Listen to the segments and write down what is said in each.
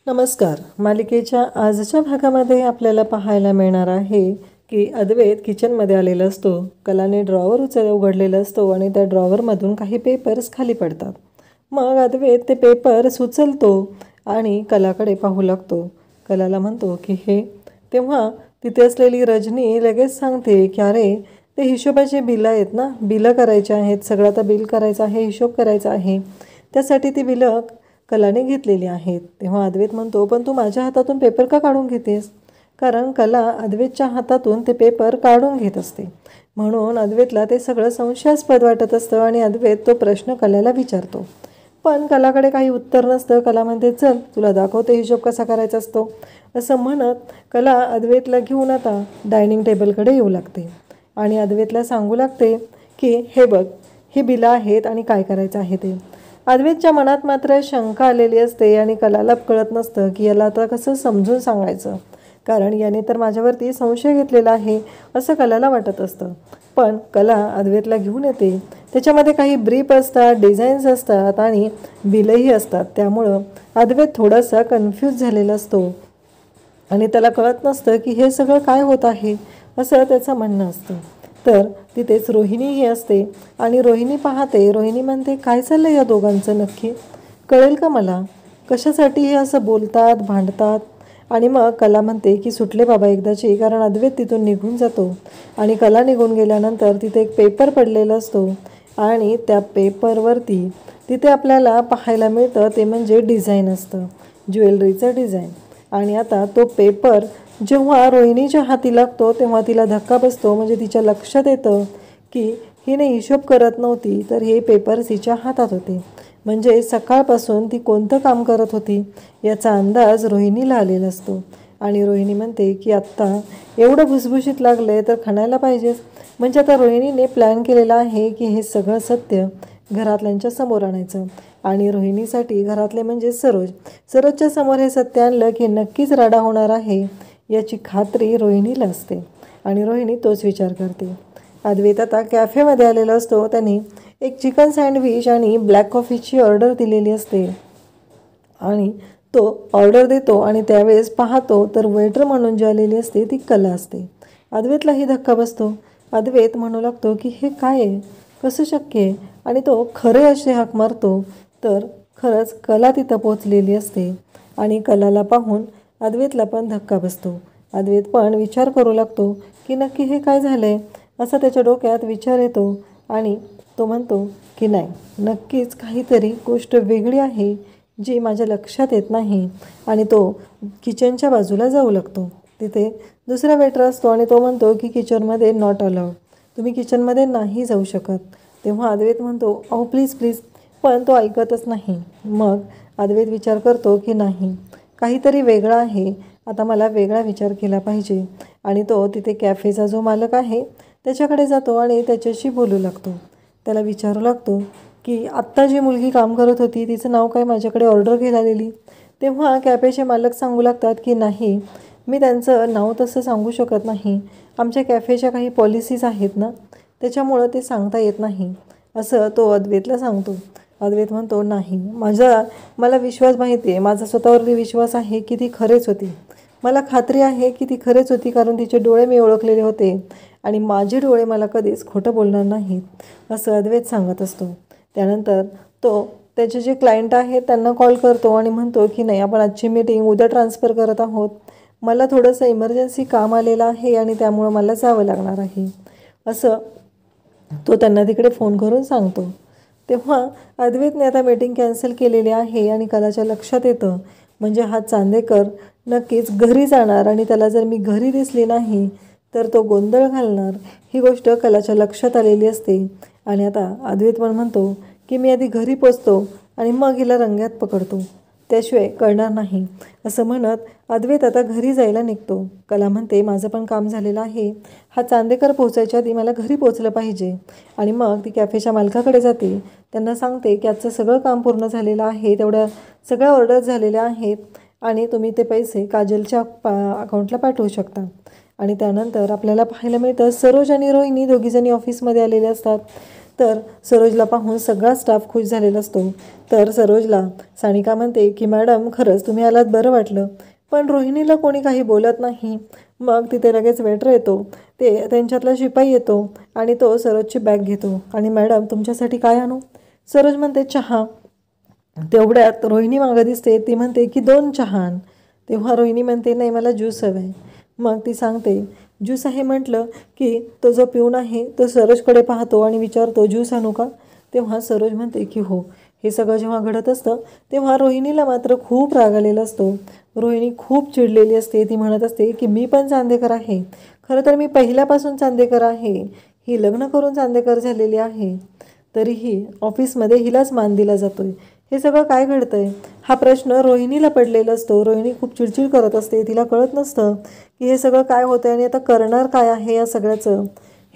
नमस्कार. मालिकेच्या आजच्या भागामध्ये आपल्याला पाहायला मिळणार आहे की अद्वैत किचनमध्ये आलेला असतो. कलाने ड्रॉवर उघडलेला असतो आणि त्या ड्रॉवरमधून काही पेपर्स खाली पडतात. मग अद्वैत ते पेपर्स उचलतो आणि कलाकडे पाहू लागतो. कलाला म्हणतो की हे. तेव्हा तिथे असलेली रजनी लगेच सांगते की अरे ते हिशोबाचे बिलं आहेत ना, बिलं करायचे आहेत, सगळं आता बिल करायचं आहे, हिशोब करायचा आहे, त्यासाठी ती बिलं कलाने घेतलेली आहेत. तेव्हा अद्वैत म्हणतो पण तू माझ्या हातातून पेपर का काढून घेतेस? कारण कला अद्वैतच्या हातातून ते पेपर काढून घेत असते. म्हणून अद्वैतला ते सगळं संशयास्पद वाटत असतं आणि अद्वैत तो प्रश्न कलाला विचारतो. पण कलाकडे काही उत्तर नसतं. कला म्हणते चल तुला दाखवते हिशोब कसा करायचा असतो. असं म्हणत कला अद्वैतला घेऊन आता डायनिंग टेबलकडे येऊ लागते आणि अद्वैतला सांगू लागते की हे बघ, ही बिलं आहेत आणि काय करायचं आहे ते. अद्वैतच्या मनात मात्र शंका आलेली असते आणि कलाला कळत नसतं की याला आता कसं समजून सांगायचं, कारण याने तर माझ्यावरती संशय घेतलेला आहे असं कलाला वाटत असतं. पण कला अद्वैतला घेऊन येते. त्याच्यामध्ये काही ब्रीफ असतात, डिझाईन्स असतात आणि बिलही असतात. त्यामुळं अद्वैत थोडासा कन्फ्यूज झालेला असतो आणि त्याला कळत नसतं की हे सगळं काय होत आहे असं त्याचं म्हणणं असतं. तर तिथेच रोहिणीही असते आणि रोहिणी पाहते. रोहिणी म्हणते काय चाललं या दोघांचं नक्की, कळेल का मला कशासाठी हे असं बोलतात, भांडतात. आणि मग कला म्हणते की सुटले बाबा एकदाची, कारण अद्वैत तिथून निघून जातो आणि कला निघून गेल्यानंतर तिथे एक पेपर पडलेला असतो आणि त्या पेपरवरती तिथे आपल्याला पाहायला मिळतं ते म्हणजे डिझाईन असतं, ज्वेलरीचं डिझाईन. आणि आता तो पेपर जेव्हा रोहिणीच्या हाती लागतो तेव्हा तिला धक्का बसतो. म्हणजे तिच्या लक्षात येतं की हिने हिशोब करत नव्हती तर हे पेपर्स हिच्या हातात होते. म्हणजे सकाळपासून ती कोणतं काम करत होती याचा अंदाज रोहिणीला आलेला असतो. आणि रोहिणी म्हणते की आत्ता एवढं भुसभुशीत लागलं तर खाण्याला पाहिजेच. म्हणजे आता रोहिणीने प्लॅन केलेला आहे की हे सगळं सत्य घरातल्यांच्या समोर आणायचं. आणि रोहिणीसाठी घरातले म्हणजे सरोजच्या समोर हे सत्य आणलं की नक्कीच राडा होणार आहे याची खात्री रोहिणीला असते आणि रोहिणी तोच विचार करते. अद्वैत आता कॅफेमध्ये आलेला असतो. त्याने एक चिकन सँडविच आणि ब्लॅक कॉफीची ऑर्डर दिलेली असते आणि तो ऑर्डर देतो आणि त्यावेळेस पाहतो तर वेटर म्हणून जी आलेली असते ती कला असते. अद्वैतलाही धक्का बसतो. अद्वैत म्हणू लागतो की हे काय आहे, कसं शक्य आहे, आणि तो खरे असे हाक मारतो तर खरंच कला तिथं पोचलेली असते आणि कलाला पाहून अद्वैतला पण धक्का बसतो. अद्वैत पण विचार करू लागतो की नक्की हे काय झालं आहे असा त्याच्या डोक्यात विचार येतो आणि तो म्हणतो की नाही, नक्कीच काहीतरी गोष्ट वेगळी आहे जी माझ्या लक्षात येत नाही. आणि तो किचनच्या बाजूला जाऊ लागतो. तिथे दुसरा वेटर असतो आणि तो म्हणतो की किचनमध्ये नॉट अलाउड, तुम्ही किचनमध्ये नाही जाऊ शकत. तेव्हा अद्वैत म्हणतो अहो प्लीज प्लीज, पण तो ऐकतच नाही. मग अद्वैत विचार करतो की नाही, काहीतरी वेगळं आहे, आता मला वेगळा विचार केला पाहिजे. आणि तो तिथे कॅफेचा जो मालक आहे त्याच्याकडे जातो आणि त्याच्याशी बोलू लागतो. त्याला विचारू लागतो की आत्ता जी मुलगी काम करत होती तिचं नाव काय, माझ्याकडे ऑर्डर घ्यायला आलेली. तेव्हा कॅफेचे मालक सांगू लागतात की नाही, मी त्यांचं नाव तसं सांगू शकत नाही, आमच्या कॅफेच्या काही पॉलिसीज आहेत ना, त्याच्यामुळं ते सांगता येत नाही असं तो अद्वैतला सांगतो. अद्वैत म्हणतो नाही, मला विश्वास माहिती आहे, माझा स्वतःवरती विश्वास आहे की ती खरेच होती, मला खात्री आहे की ती खरेच होती, कारण तिचे डोळे मी ओळखलेले होते आणि माझे डोळे मला कधीच खोटं बोलणार नाहीत असं अद्वैत सांगत असतो. त्यानंतर तो त्याचे जे क्लायंट आहेत त्यांना कॉल करतो आणि म्हणतो की नाही, आपण आजची मीटिंग उद्या ट्रान्सफर करत आहोत, मला थोडंसं इमर्जन्सी काम आलेलं आहे आणि त्यामुळं मला जावं लागणार आहे असं तो त्यांना तिकडे फोन करून सांगतो. तेव्हा अद्वैतने आता मीटिंग कॅन्सल केलेली आहे आणि कलाच्या लक्षात येतं म्हणजे हा चांदेकर नक्कीच घरी जाणार आणि त्याला जर मी घरी दिसली नाही तर तो गोंधळ घालणार, ही गोष्ट कलाच्या लक्षात आलेली असते. आणि आता अद्वैत पण म्हणतो की मी आधी घरी पोचतो आणि मग हिला रंग्यात पकडतो, त्याशिवाय कळणार नाही असं म्हणत अद्वैत आता घरी जायला निघतो. कला म्हणते माझं पण काम झालेलं आहे, हा चांदेकर पोचायच्या आधी मला घरी पोचलं पाहिजे. आणि मग ती कॅफेच्या मालकाकडे जाते, त्यांना सांगते की आजचं सगळं काम पूर्ण झालेलं आहे, तेवढ्या सगळ्या ऑर्डर्स झालेल्या आहेत आणि तुम्ही ते पैसे काजलच्या अकाउंटला पाठवू शकता. आणि त्यानंतर आपल्याला पाहायला मिळतं सरोज आणि रोहिणी दोघीजणी ऑफिसमध्ये आलेले असतात. तर सरोजला पाहून सगळा स्टाफ खुश झालेला असतो. तर सरोजला सानिका म्हणते की मॅडम खरंच तुम्ही आलात बरं वाटलं. पण रोहिणीला कोणी काही बोलत नाही. मग तिथे लगेच वेटर येतो. ते त्यांच्यातला शिपाई येतो आणि तो सरोजची बॅग घेतो आणि मॅडम तुमच्यासाठी काय आणू? सरोज म्हणते चहा. तेवढ्यात रोहिणी मागं दिसते. ती म्हणते की 2 चहा आण. तेव्हा रोहिणी म्हणते नाही मला ज्यूस हवं आहे. मग ती सांगते ज्यूस आहे. म्हटलं की तो जो पिऊन आहे तो सरोजकडे पाहतो आणि विचारतो ज्यूस आणू का? तेव्हा सरोज म्हणते की हो. हे सगळं जेव्हा घडत असतं तेव्हा रोहिणीला मात्र खूप राग आलेला असतो. रोहिणी खूप चिडलेली असते. ती म्हणत असते की मी पण चांदेकर आहे. खरं तर मी पहिल्यापासून चांदेकर आहे. ही लग्न करून चांदेकर झालेली आहे. तरीही ऑफिसमध्ये हिलाच मान दिला जातोय. हे सगळं काय घडतंय? हा प्रश्न रोहिणीला पडलेला असतो. रोहिणी खूप चिडचिड करत असते. तिला कळत नसतं की हे सगळं काय होतं आणि आता करणार काय आहे या सगळ्याचं,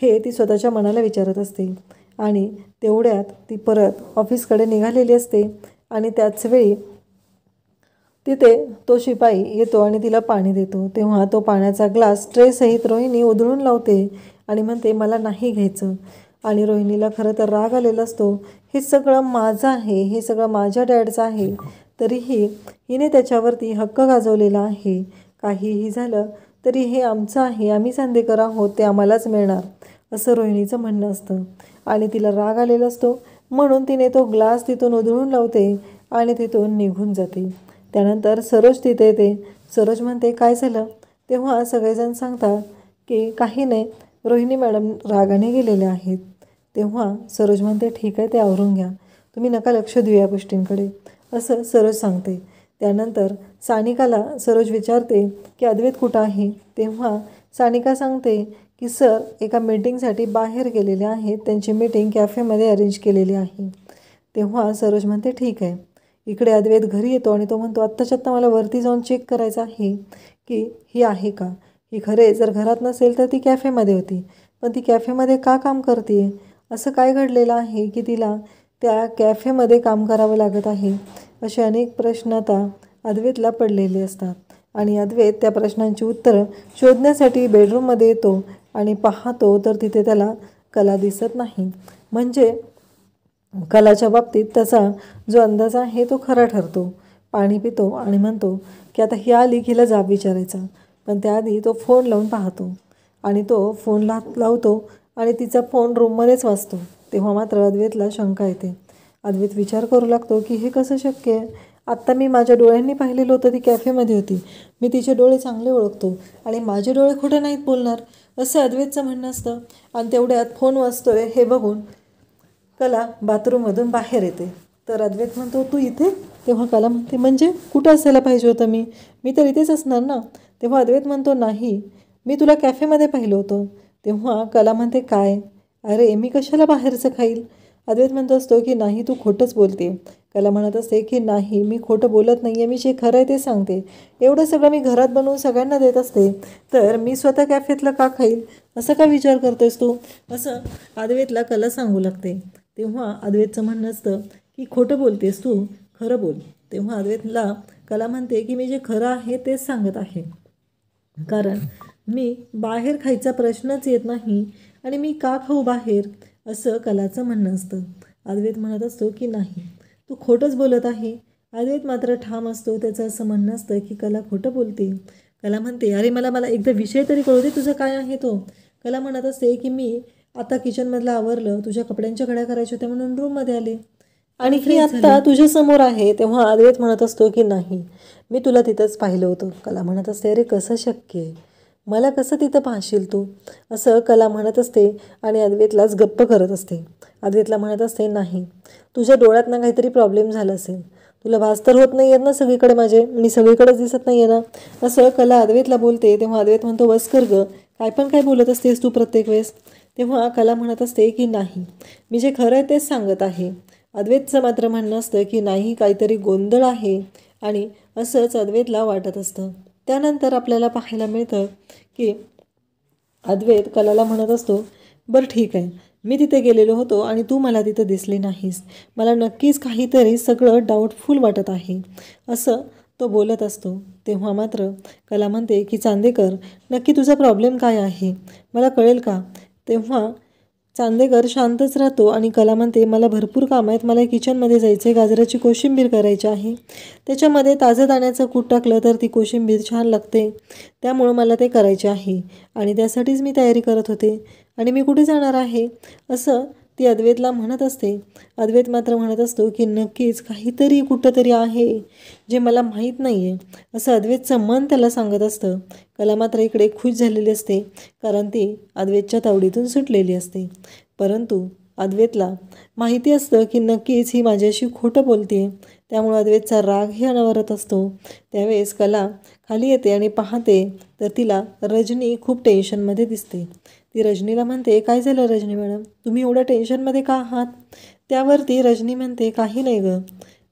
हे ती स्वतःच्या मनाला विचारत असते. आणि तेवढ्यात ती परत ऑफिसकडे निघालेली असते आणि त्याच वेळी तिथे तो शिपाई येतो आणि तिला पाणी देतो. तेव्हा तो पाण्याचा ग्लास ट्रेसहित रोहिणी उधळून लावते आणि म्हणते मला नाही घ्यायचं. आणि रोहिणीला खरं तर राग आलेला असतो. हे सगळं माझं आहे, हे सगळं माझ्या डॅडचं आहे. तरीही हिने त्याच्यावरती हक्क गाजवलेला आहे. काहीही झालं तरी हे आमचं आहे, आम्ही चांदेकर आहोत, ते आम्हालाच मिळणार असं रोहिणीचं म्हणणं असतं. आणि तिला राग आलेला असतो म्हणून तिने तो ग्लास तिथून उधळून लावते आणि तिथून निघून जाते. त्यानंतर सरोज तिथे येते. सरोज म्हणते काय झालं? तेव्हा सगळेजण सांगतात की काही नाही, रोहिणी मॅडम रागाने गेलेल्या आहेत. तेव्हा सरोज म्हणते ठीक आहे, ते आवरून घ्या, तुम्ही नका लक्ष देऊ या गोष्टींकडे असं सरोज सांगते. त्यानंतर सानिकाला सरोज विचारते की अद्वैत कुठं आहे? तेव्हा सानिका सांगते की सर एका मीटिंगसाठी बाहेर गेलेले आहेत, त्यांची मीटिंग कॅफेमध्ये अरेंज केलेली आहे. तेव्हा सरोज म्हणते ठीक आहे. इकडे अद्वैत घरी येतो आणि तो म्हणतो आत्ताच्या आत्ता मला वरती जाऊन चेक करायचं आहे की ही आहे का. ही खरे जर घरात नसेल तर ती कॅफेमध्ये होती, पण ती कॅफेमध्ये का काम करते? असं काय घडलेलं आहे की तिला त्या कॅफेमध्ये काम करावं लागत आहे? असे अनेक प्रश्न आता अद्वैतला पडलेले असतात. आणि अद्वैत त्या प्रश्नांची उत्तरं शोधण्यासाठी बेडरूममध्ये येतो आणि पाहतो तर तिथे त्याला कला दिसत नाही. म्हणजे कलाच्या बाबतीत त्याचा जो अंदाज आहे तो खरा ठरतो. पाणी पितो आणि म्हणतो की आता ही आली की हिला जाब विचारायचा. पण त्याआधी तो फोन लावून पाहतो आणि तो फोन लावतो आणि तिचा फोन रूममध्येच वाजतो. तेव्हा मात्र अद्वैतला शंका येते. अद्वैत विचार करू लागतो की हे कसं शक्य आहे? आत्ता मी माझ्या डोळ्यांनी पाहिलेलं होतं ती कॅफेमध्ये होती. मी तिचे डोळे चांगले ओळखतो आणि माझे डोळे खोटं नाहीत बोलणार असं अद्वैतचं म्हणणं असतं. आणि तेवढ्यात फोन वाजतोय हे बघून कला बाथरूममधून बाहेर येते. तर अद्वैत म्हणतो तू इथे? तेव्हा कला म्हणते म्हणजे कुठं असायला पाहिजे होतं मी तर इथेच असणार ना. तेव्हा अद्वैत म्हणतो नाही, मी तुला कॅफेमध्ये पाहिलं होतं. तेव्हा कला म्हणते काय? अरे मी कशाला बाहेरचं खाईल? अद्वैत म्हणतो असतो की नाही तू खोटंच बोलते. कला म्हणत असते की नाही मी खोटं बोलत नाही आहे, मी जे खरं आहे ते सांगते. एवढं सगळं मी घरात बनवून सगळ्यांना देत असते, तर मी स्वतः कॅफेतलं का खाईल? असं का विचार करतोयस तू? असं अद्वैतला कला सांगू लागते. तेव्हा अद्वैतचं म्हणणं असतं की खोटं बोलतेस तू, खरं बोल. तेव्हा अद्वैतला कला म्हणते की मी जे खरं आहे तेच सांगत आहे, कारण मी बाहेर खायचा प्रश्नच येत नाही आणि मी का खाऊ बाहेर असं कलाचं म्हणणं असतं. अद्वैत म्हणत असतो की नाही तू खोटंच बोलत आहे. अद्वैत मात्र ठाम असतो. त्याचं असं म्हणणं असतं की कला खोटं बोलते. कला म्हणते अरे मला एकदा विषय तरी कळू दे तुझं काय आहे तो. कला म्हणत असते की मी आता किचनमधलं आवरलं, तुझ्या कपड्यांच्या घड्या करायच्या होत्या म्हणून रूममध्ये आले आणि ही आत्ता तुझ्या समोर आहे. तेव्हा अद्वैत म्हणत असतो की नाही मी तुला तिथंच पाहिलं होतं. कला म्हणत असते अरे कसं शक्य आहे, मला कसं तिथं पाहशील तू असं कला म्हणत असते आणि अद्वैतलाच गप्प करत असते. अद्वैतला म्हणत असते नाही तुझ्या डोळ्यात ना काहीतरी प्रॉब्लेम झाला असेल, तुला भास तर होत नाही आहेत ना सगळीकडे मी सगळीकडेच दिसत नाही आहे ना असं कला अद्वैतला बोलते. तेव्हा अद्वैत म्हणतो बस कर गं, काय बोलत असतेस तू प्रत्येक वेळेस. तेव्हा कला म्हणत असते की नाही मी जे खरं आहे तेच सांगत आहे. अद्वैतचं मात्र म्हणणं असतं की नाही काहीतरी गोंधळ आहे आणि असंच अद्वैतला वाटत असतं. त्यानंतर आपल्याला पाहायला मिळतं की अद्वैत कलाला म्हणत असतो बरं ठीक आहे, मी तिथे गेलेलो होतो आणि तू मला तिथं दिसली नाहीस, मला नक्कीच काहीतरी सगळं डाऊटफुल वाटत आहे असं तो बोलत असतो. तेव्हा मात्र कला म्हणते की चांदेकर नक्की तुझा प्रॉब्लेम काय आहे, मला कळेल का? तेव्हा चांदेकर शांतच राहतो आणि कला म्हणते, मला भरपूर काम आहेत, मला किचनमध्ये जायचं आहे, गाजराची कोशिंबीर करायची आहे, त्याच्यामध्ये ताजं दाण्याचं कूट टाकलं तर ती कोशिंबीर छान लागते, त्यामुळं मला ते करायचे आहे आणि त्यासाठीच मी तयारी करत होते आणि मी कुठे जाणार आहे असं ती अद्वैतला म्हणत असते. अद्वैत मात्र म्हणत असतो की नक्कीच काहीतरी कुठंतरी आहे जे मला माहीत नाही आहे असं अद्वैतचं मन त्याला सांगत असतं. कला मात्र इकडे खुश झालेली असते कारण ती अद्वैतच्या तावडीतून सुटलेली असते. परंतु अद्वैतला माहिती असतं की नक्कीच ही माझ्याशी खोटं बोलते, त्यामुळे अद्वैतचा रागही अनवरत असतो. त्यावेळेस कला खाली येते आणि पाहते तर तिला रजनी खूप टेन्शनमध्ये दिसते. ती रजनीला म्हणते, काय झालं रजनी मॅडम, तुम्ही एवढ्या टेन्शनमध्ये का आहात? त्यावरती रजनी म्हणते, काही नाही गं,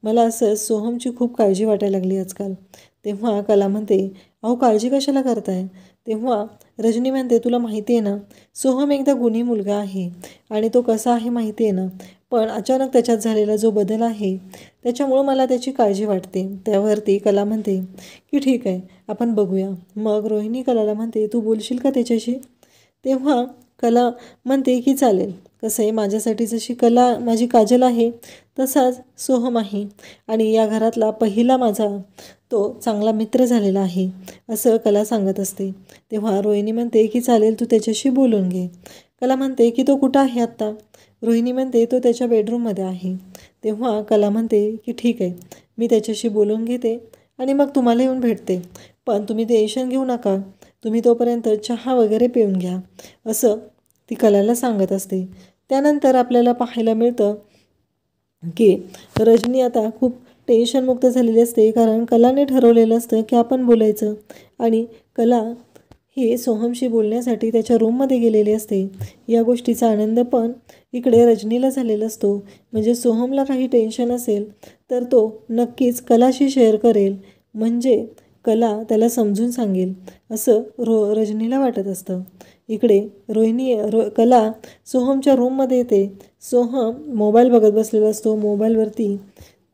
मला असं सोहमची खूप काळजी वाटायला लागली आजकाल. तेव्हा कला म्हणते, अहो काळजी कशाला करताय? तेव्हा रजनी म्हणते, तुला माहिती आहे ना, सोहम एकदा गुणी मुलगा आहे आणि तो कसा आहे माहिती आहे ना, पण अचानक त्याच्यात झालेला जो बदल आहे त्याच्यामुळं मला त्याची काळजी वाटते. त्यावरती कला म्हणते की ठीक आहे, आपण बघूया. मग रोहिणी कलाला म्हणते, तू बोलशील का त्याच्याशी? तेव्हा कला म्हणते की चालेल, कसं आहे माझ्यासाठी जशी कला माझी काजल आहे तसाच सोहम आहे आणि या घरातला पहिला माझा तो चांगला मित्र झालेला आहे असं कला सांगत असते. तेव्हा रोहिणी म्हणते की चालेल, तू त्याच्याशी बोलून घे. कला म्हणते की तो कुठं आहे आत्ता? रोहिणी म्हणते तो त्याच्या बेडरूममध्ये आहे. तेव्हा कला म्हणते की ठीक आहे, मी त्याच्याशी बोलून घेते आणि मग तुम्हाला येऊन भेटते, पण तुम्ही टेन्शन घेऊ नका, तुम्ही तोपर्यंत चहा वगैरे पिऊन घ्या असं ती कलाला सांगत असते. त्यानंतर आपल्याला पाहायला मिळतं की रजनी आता खूप टेन्शनमुक्त झालेली असते कारण कलाने ठरवलेलं असतं की आपण बोलायचं आणि कला ही सोहमशी बोलण्यासाठी त्याच्या रूममध्ये गेलेली असते. या गोष्टीचा आनंद पण इकडे रजनीला झालेला असतो. म्हणजे सोहमला काही टेन्शन असेल तर तो नक्कीच कलाशी शेअर करेल, म्हणजे कला त्याला समजून सांगेल असं रजनीला वाटत असतं. इकडे कला सोहमच्या रूममध्ये येते. सोहम मोबाईल बघत बसलेला असतो. मोबाईलवरती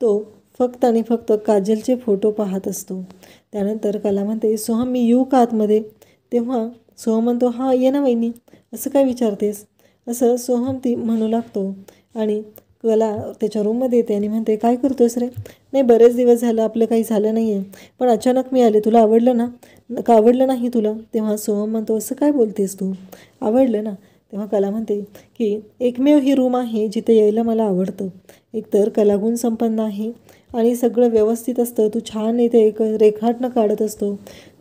तो फक्त आणि फक्त काजलचे फोटो पाहत असतो. त्यानंतर कला म्हणते, सोहम मी येऊ का आतमध्ये? तेव्हा सोहम म्हणतो, हां ये ना वहिनी, असं काय विचारतेस असं सोहम ती म्हणू लागतो आणि कला त्याच्या रूममध्ये येते आणि म्हणते, काय करतोस रे? नाही, बरेच दिवस झालं आपलं काही झालं नाही आहे, पण अचानक मी आले, तुला आवडलं ना? का आवडलं नाही तुला? तेव्हा सोहम म्हणतो, असं काय बोलतेस तू, आवडलं ना? तेव्हा कला म्हणते की एकमेव ही रूम आहे जिथे यायला मला आवडतं. एकतर कलागुण संपन्न आहे आणि सगळं व्यवस्थित असतं, तू छान इथे एक रेखाटनं काढत असतो,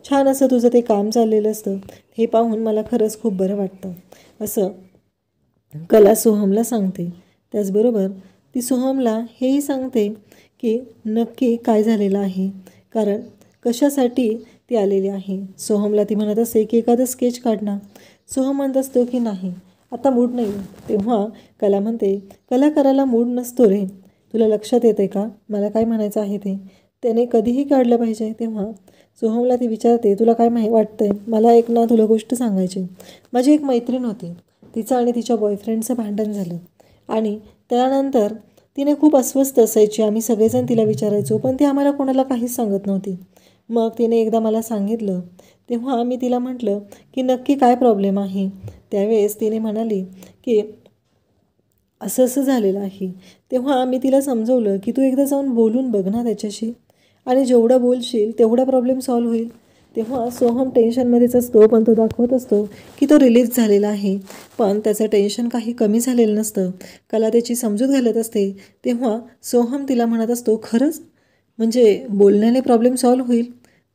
छान असं तुझं ते काम चाललेलं असतं, हे पाहून मला खरंच खूप बरं वाटतं असं कला सोहमला सांगते. त्याचबरोबर ती सोहमला हेही सांगते की नक्की काय झालेलं आहे, कारण कशासाठी ती आलेली आहे. सोहमला ती म्हणत असते की एखादं स्केच काढ ना. सोहम म्हणत असतो की नाही, आता मूड नाही. तेव्हा कला म्हणते, कला करायला मूड नसतो रे, तुला लक्षात येते का मला काय म्हणायचं आहे ते? त्याने कधीही काढलं पाहिजे. तेव्हा सोहमला ती विचारते, तुला काय वाटतंय? मला एक ना तुला गोष्ट सांगायची. माझी एक मैत्रीण होती, तिचं आणि तिच्या बॉयफ्रेंडचं भांडण झालं आणि त्यानंतर तिने खूप अस्वस्थ असायची. आम्ही सगळेजण तिला विचारायचो, पण ती आम्हाला कोणाला काहीच सांगत नव्हती. मग तिने एकदा मला सांगितलं. तेव्हा मी तिला म्हटलं की नक्की काय प्रॉब्लेम आहे. त्यावेळेस तिने म्हणाली की असं असं झालेलं आहे. तेव्हा मी तिला समजवलं की तू एकदा जाऊन बोलून बघ ना त्याच्याशी, आणि जेवढं बोलशील तेवढा प्रॉब्लेम सॉल्व्ह होईल. तेव्हा सोहम टेन्शनमध्येच असतो, पण तो दाखवत असतो की तो रिलीफ झालेला आहे, पण त्याचं टेन्शन काही कमी झालेलं नसतं. कला त्याची समजूत घालत असते. तेव्हा सोहम तिला म्हणत असतो, खरंच म्हणजे बोलण्याने प्रॉब्लेम सॉल्व्ह होईल?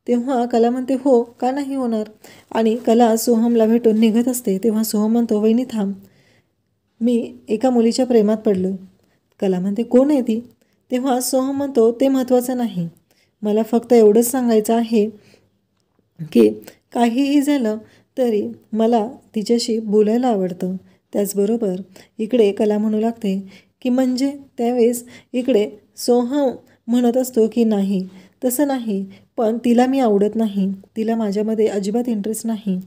तेव्हा कला म्हणते, हो का नाही होणार. आणि कला सोहमला भेटून निघत असते. तेव्हा सोहम म्हणतो, वहिनी थांब, मी एका मुलीच्या प्रेमात पडलो. कला म्हणते, कोण आहे ती? तेव्हा सोहम म्हणतो, ते महत्त्वाचं नाही, मला फक्त एवढंच सांगायचं आहे की काहीही झालं तरी मला तिच्याशी बोलायला आवडतं. त्याचबरोबर इकडे कला म्हणू लागते की म्हणजे त्यावेळेस इकडे सोहम म्हणत असतो की नाही, तसं नाही, पण तिला मी आवडत नाही, तिला माझ्यामध्ये अजिबात इंटरेस्ट नाही.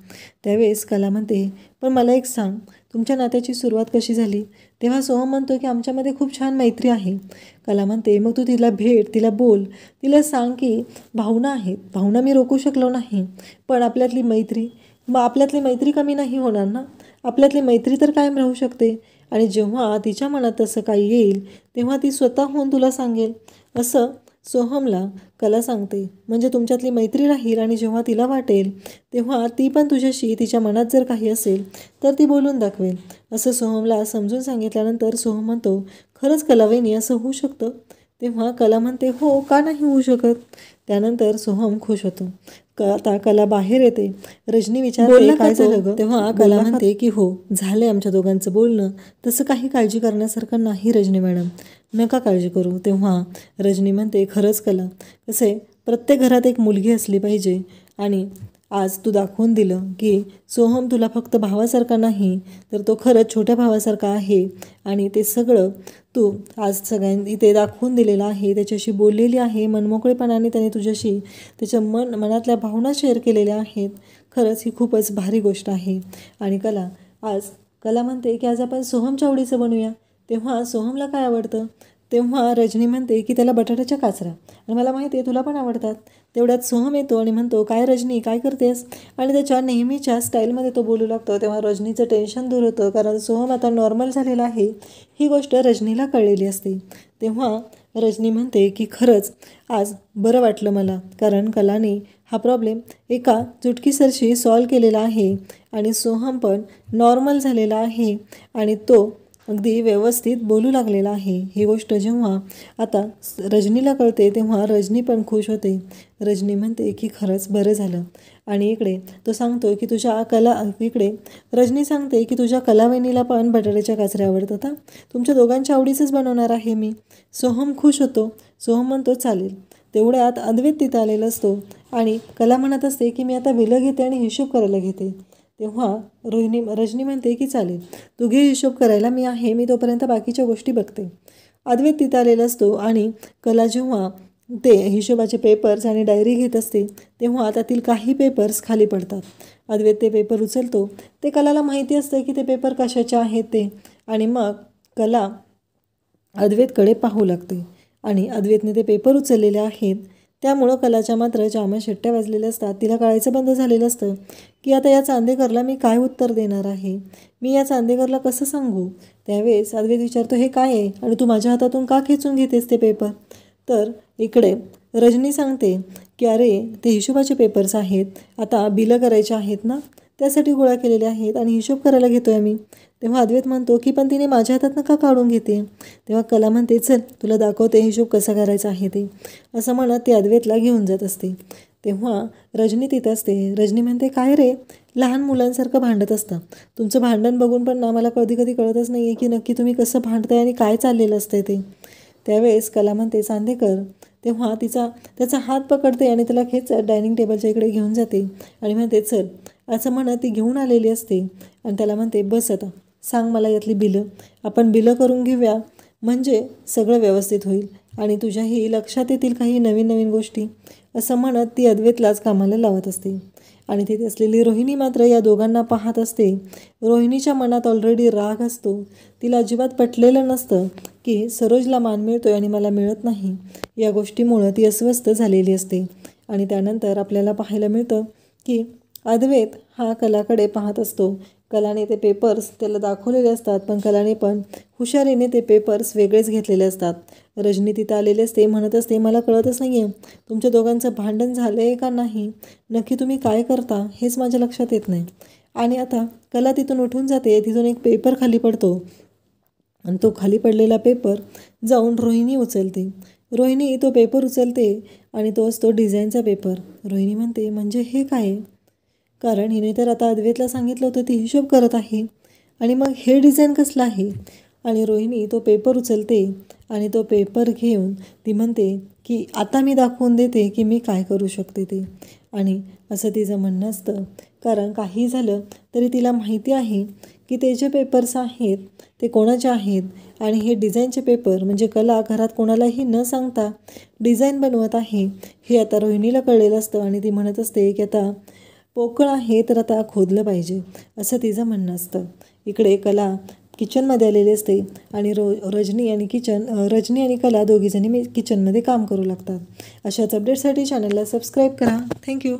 त्यावेळेस कला म्हणते, पण मला एक सांग, तुमच्या नात्याची सुरुवात कशी झाली? तेव्हा सोहम म्हणतो की आमच्यामध्ये खूप छान मैत्री आहे. कला म्हणते, मग तू तिला भेट, तिला बोल, तिला सांग की भावना आहेत, भावना मी रोखू शकलो नाही, पण आपल्यातली मैत्री कमी नाही होणार ना. आपल्यातली मैत्री तर कायम राहू शकते आणि जेव्हा तिच्या मनात तसं काही येईल तेव्हा ती स्वतःहून तुला सांगेल, असं सोहमला कला सांगते. म्हणजे तुमच्यातली मैत्री राहील आणि जेव्हा तिला वाटेल तेव्हा ती पण तुझ्याशी तिच्या मनात जर काही असेल तर ती बोलून दाखवेल, असं सोहमला समजून सांगितल्यानंतर सोहम म्हणतो, खरंच कला वहिनी असं होऊ शकतं? तेव्हा कला म्हणते, हो, का नाही होऊ शकत. त्यानंतर सोहम खुश होतो. आता कला बाहेर येते. रजनी विचारते, काय झालं गं? तेव्हा कला म्हणते की हो, झाले आमच्या दोघांचं बोलणं. तसं काही काळजी करण्यासारखं नाही रजनी मॅडम, नका काळजी करू. तेव्हा रजनी म्हणते, खरंच कला, कसे प्रत्येक घरात एक मुलगी असली पाहिजे आणि आज तू दाखवून दिलं की सोहम तुला फक्त भावासारखा नाही तर तो खरंच छोट्या भावासारखा आहे आणि ते सगळं तू आज सगळ्यांनी इथे दाखवून दिलेलं आहे. त्याच्याशी बोललेली आहे, मनमोकळेपणाने त्याने तुझ्याशी त्याच्या मनातल्या भावना शेअर केलेल्या आहेत. खरंच ही खूपच भारी गोष्ट आहे. आणि कला म्हणते की आज आपण सोहमच्या आवडीचं बनवूया. तेव्हा सोहमला काय आवडतं? तेव्हा रजनी म्हणते की त्याला बटाट्याच्या काचऱ्या, आणि मला माहिती आहे तुला पण आवडतात. तेवढ्यात सोहम येतो आणि म्हणतो, काय रजनी, काय करतेस? आणि त्याच्या नेहमीच्या स्टाईलमध्ये तो बोलू लागतो. तेव्हा रजनीचं टेन्शन दूर होतं, कारण सोहम आता नॉर्मल झालेला आहे. ही गोष्ट रजनीला कळलेली असते. तेव्हा रजनी म्हणते की खरंच आज बरं वाटलं मला, कारण कलाने हा प्रॉब्लेम एका चुटकीसरशी सॉल्व केलेला आहे आणि सोहम पण नॉर्मल झालेला आहे आणि तो अगदी व्यवस्थित बोलू लागलेला आहे. ही गोष्ट जेव्हा आता रजनीला कळते तेव्हा रजनी पण खुश होते. रजनी म्हणते की खरंच बरं झालं. आणि इकडे तो सांगतो की रजनी सांगते की तुझ्या कलावहिनीला पण बटाट्याच्या काचऱ्या आवडतात. तुमच्या दोघांच्या आवडीचंच बनवणार आहे मी. सोहम खुश होतो. सोहम म्हणतो, चालेल. तेवढ्यात अद्वैत तिथं आलेला असतो आणि कला म्हणत असते की मी आता बिलं घेते आणि हिशोब करायला घेते. तेव्हा रजनी म्हणते की चालेल, तू घे हिशोब करायला, मी आहे, मी तोपर्यंत बाकीच्या गोष्टी बघते. अद्वैत तिथं आलेला असतो आणि कला जेव्हा ते हिशोबाचे पेपर्स आणि डायरी घेत असते तेव्हा त्यातील काही पेपर्स खाली पडतात. अद्वैत ते पेपर उचलतो. ते कलाला माहिती असतं की ते पेपर कशाचे आहेत ते, आणि मग कला अद्वैतकडे पाहू लागते आणि अद्वैतने ते पेपर उचललेले आहेत. त्यामुळं कलाच्या मात्र जामा शिट्ट्या वाजलेल्या असतात. तिला कळायचं बंद झालेलं असतं की आता या चांदेकरला मी काय उत्तर देणार आहे, मी या चांदेकरला कसं सांगू. त्यावेळेस अद्वैत विचारतो, हे काय आहे आणि तू माझ्या हातातून का खेचून घेतेस ते पेपर? तर इकडे रजनी सांगते की अरे, ते हिशोबाचे पेपर्स आहेत, आता बिलं करायचे आहेत ना, त्यासाठी गोळा केलेले आहेत आणि हिशोब करायला घेतो आहे मी. तेव्हा अद्वैत म्हणतो की पण तिने माझ्या हातात का काढून घेते? तेव्हा कला म्हणते, चल तुला दाखवते हिशोब कसा करायचा आहे ते, असं म्हणत ती अद्वैतला घेऊन जात असते. तेव्हा रजनी तिथं असते. रजनी म्हणते, काय रे, लहान मुलांसारखं भांडत असतं. तुमचं भांडण बघून पण ना मला कधी कधी कळतच नाही आहे की नक्की तुम्ही कसं भांडताय आणि काय चाललेलं असतंय ते. त्यावेळेस कला म्हणते, चांदेकर. तेव्हा त्याचा हात पकडते आणि त्याला खेचत डायनिंग टेबलच्या इकडे घेऊन जाते आणि म्हणते, चल, असं म्हणत ती घेऊन आलेली असते आणि त्याला म्हणते, बस आता, सांग मला यातली बिलं, आपण बिलं करून घेऊया, म्हणजे सगळं व्यवस्थित होईल आणि तुझ्याही लक्षात येतील काही नवीन नवीन गोष्टी, असं म्हणत ती अद्वैतलाच कामाला लावत असते. आणि तिथे असलेली रोहिणी मात्र या दोघांना पाहत असते. रोहिणीच्या मनात ऑलरेडी राग असतो. तिला अजिबात पटलेलं नसतं की सरोजला मान मिळतोय आणि मला मिळत नाही. या गोष्टीमुळं ती अस्वस्थ झालेली असते. आणि त्यानंतर आपल्याला पाहायला मिळतं की अद्वैत हा कलाकडे पाहत असतो. कलाने ते पेपर्स त्याला दाखवलेले असतात, पण कलाने पण हुशारीने ते पेपर्स वेगळेच घेतलेले असतात. रजनी तिथं आलेले असते. म्हणत असते, मला कळतच नाही आहे तुमच्या दोघांचं भांडण झालं आहे का नाही, नक्की तुम्ही काय करता हेच माझ्या लक्षात येत नाही. आणि आता कला तिथून उठून जाते. तिथून एक पेपर खाली पडतो आणि तो खाली पडलेला पेपर जाऊन रोहिणी उचलते. रोहिणी तो पेपर उचलते आणि तो असतो डिझाईनचा पेपर. रोहिणी म्हणते, म्हणजे हे काय? कारण हिने तर आता अद्वैतला सांगितलं होतं ती हिशोब करत आहे, आणि मग हे डिझाईन कसलं आहे? आणि रोहिणी तो पेपर उचलते आणि तो पेपर घेऊन ती म्हणते की आता मी दाखवून देते की मी काय करू शकते ते. आणि असं तिचं म्हणणं असतं, कारण काही झालं तरी तिला माहिती आहे की ते जे पेपर्स आहेत ते कोणाचे आहेत आणि हे डिझाईनचे पेपर म्हणजे कला घरात कोणालाही न सांगता डिझाईन बनवत आहे हे आता रोहिणीला कळलेलं असतं. आणि ती म्हणत असते की आता पोकळ आहे तर आता खोदलं पाहिजे, असं तिचं म्हणणं असतं. इकडे कला किचनमध्ये आलेली असते आणि रजनी आणि कला दोघीजणी किचनमध्ये काम करू लागतात. अशाच अपडेटसाठी चॅनलला सबस्क्राईब करा. थँक्यू.